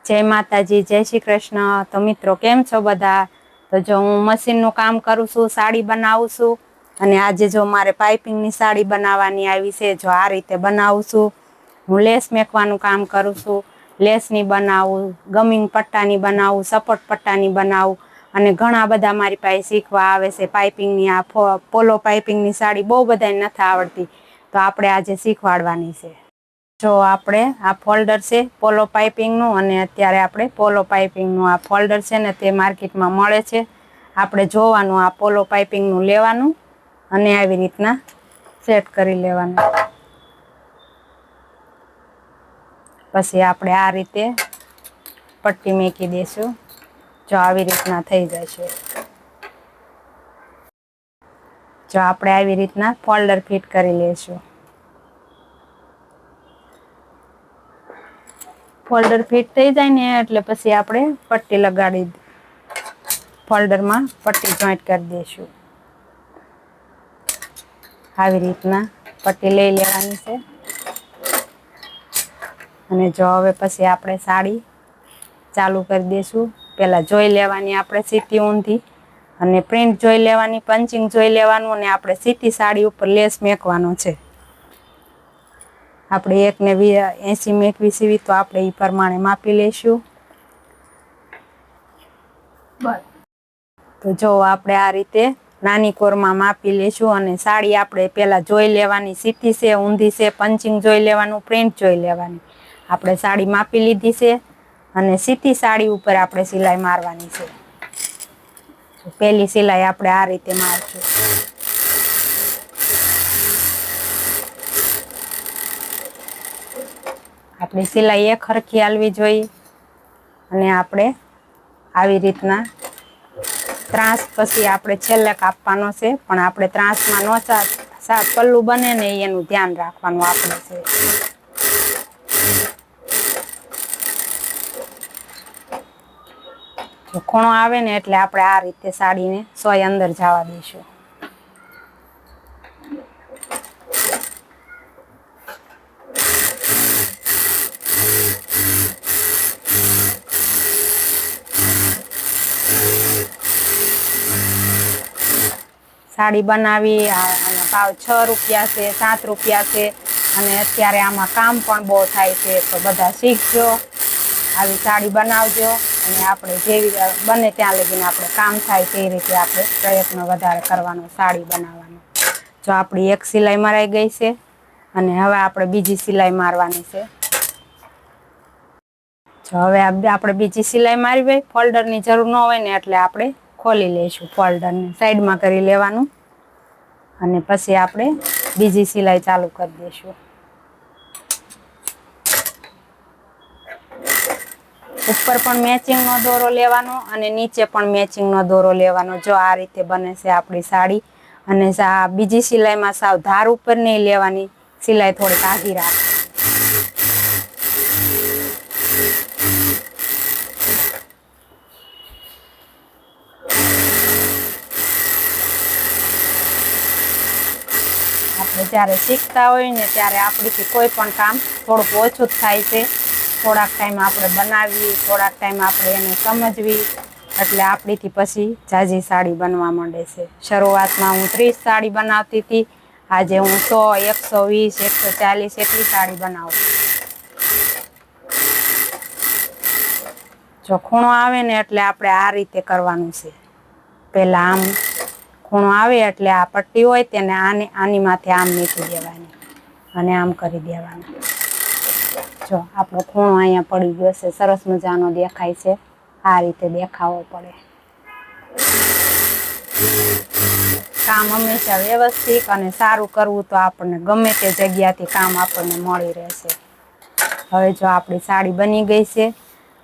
जय माताजी, जय श्री कृष्ण। तो मित्रों केम छो बधा? तो जो हूँ मशीन नु काम करूँ छूं, साड़ी बनावुं छूं अने आजे जो मारे पाइपिंग नी साड़ी बनाववानी आवी छे। जो आ रीते बनावुं छूं। हूँ लेस मेकवानुं काम करूँ छूं। लेस नी बनावुं, गमिंग पट्टानी बनावुं, सपोर्ट पट्टानी बनावुं अने घणा बधा मारी पासे शीखवा आवे छे। पाइपिंग नी आ पोलो पाइपिंग नी साड़ी बहु बधाने नथी आवडती, तो आपणे आजे शीखवाडवानी छे। जो आपणे आ फोल्डर छे पोलो पाइपिंग नु अने अत्यारे आपणे पोलो पाइपिंग नु आ फोल्डर छे ने ते मार्केटमां मळे छे। आपणे जोवानुं आ पोलो पाइपिंग नु लेवानुं अने आवी रीतना सेट करी लेवानुं। पछी आपणे आ रीते पट्टी मेकी देशुं। जो आवी रीतना थई जशे। जो आपणे आवी रीतना फोल्डर फिट करी लेशुं। फोल्डर फिट थई जाय ने एटले पछी आपणे पट्टी लगाड़ी फोल्डर में पट्टी जॉइंट कर देशुं। आवी रीतना पट्टी लई लेवानी छे अने जो हवे पछी आपणे साड़ी चालू कर देशुं। पहेला जोई लेवानी आपणे सीधी ऊंधी अने प्रिंट जोई लेवानी, पंचिंग जोई लेवानुं अने आपणे सीधी साड़ी उपर लेस मेकवानो छे। आपणे 1 ने 80 मेकवी सीवी तो आपणे ई प्रमाणे मापी लेशुं। तो जो आपणे आ रीते नानी कोरमां मापी लेशुं अने साड़ी आपणे पहेला जोई लेवानी, सीधी छे, ऊंधी छे, पंचिंग जोई लेवानुं, प्रिंट जोई लेवानी। आपणे साड़ी मापी लीधी छे अने सीधी साड़ी उपर आपणे सिलाई मारवानी छे। पहेली सिलाई आपणे आ रीते मारशुं। आपणी सिलाई एक हरखी आलवी जोईए अने आपणे आवी रीतना ત્રાસ પછી આપણે છેલ્લે કાપવાનો છે, પણ આપણે ત્રાસમાં નો પલ્લું બને ને એનું ધ્યાન રાખવાનું આપણે છે. જો ખૂણો આવે ને એટલે આપણે આ રીતે સાડીને સોય અંદર જવા દઈશું. साड़ी बनावी आना भाव 6 રૂપિયા છે, 7 રૂપિયા છે અને અત્યારે આમાં કામ પણ બહુ થાય છે, તો બધા શીખજો, આવી સાડી બનાવજો અને આપણે જેવી બને ત્યાં લગીને આપણે કામ થાય તે રીતે આપણે પ્રયત્ન વધારે કરવાનો સાડી બનાવવાનો. જો આપણી એક સિલાઈ મરાઈ ગઈ છે અને હવે આપણે બીજી સિલાઈ મારવાની છે. જો હવે આપણે બીજી સિલાઈ મારી હોય, ફોલ્ડરની જરૂર ન હોય ને એટલે આપણે खोली लेशुं फोल्डर ने साइड में करी लेवानुं अने पछी आपणे बीजी सिलाई चालू कर देशुं. ऊपर पण मैचिंग नो दोरो लेवानो अने नीचे पण मैचिंग नो दोरो लेवानो. जो आ रीते बने छे आपणी साड़ी अने बीजी सिलाई में साव धार उपर नहीं लेवानी, सिलाई थोड़ी आधी राखो. આપણે જ્યારે શીખતા હોય ને ત્યારે આપણીથી કોઈ પણ કામ થોડુંક ઓછું જ થાય છે. થોડાક ટાઈમ આપણે બનાવવી, થોડાક ટાઈમ આપણે એને સમજવી એટલે આપણીથી પછી ઝાઝી સાડી બનવા માંડે છે. શરૂઆતમાં હું 30 સાડી બનાવતી હતી, આજે હું 100, 120, 140 એટલી સાડી બનાવું. જો ખૂણો આવે ને એટલે આપણે આ રીતે કરવાનું છે. પહેલાં આમ ખૂણો આવે એટલે આ પટ્ટી હોય તેને આની માથે આમ મૂકી દેવાની અને આમ કરી દેવાનું. જો આપણો ખૂણો અહીંયા પડી ગયો છે, સરસ મજાનો દેખાય છે. આ રીતે દેખાવો પડે. કામ હંમેશા વ્યવસ્થિત અને સારું કરવું તો આપણને ગમે તે જગ્યાથી કામ આપણને મળી રહેશે. હવે જો આપણી સાડી બની ગઈ છે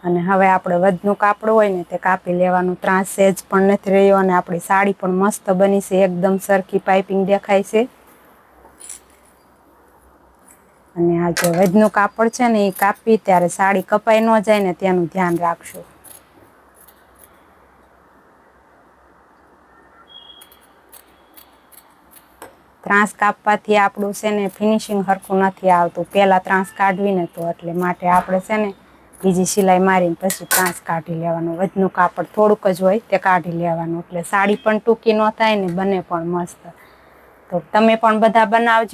અને હવે આપણે વધનું કાપડ હોય ને તે કાપી લેવાનું. ત્રાસ સહેજ પણ નથી રહ્યો અને આપણી સાડી પણ મસ્ત બની છે, એકદમ સરખી પાઇપિંગ દેખાય છે. અને આ જે વધનું કાપડ છે ને એ કાપી ત્યારે સાડી કપાઈ ન જાય ને તેનું ધ્યાન રાખશું. ત્રાસ કાપવાથી આપણું છે ને ફિનિશિંગ સરખું નથી આવતું. પહેલાં ત્રાસ કાઢવીને તો એટલે માટે આપણે છે ને બીજી સિલાઈ મારીને પછી કાંસ કાઢી લેવાનું. વચનું કાપડ થોડુંક જ હોય તે કાઢી લેવાનું, એટલે સાડી પણ ટૂંકી ન થાય ને બને પણ મસ્ત. તો તમે પણ બધા બનાવજો.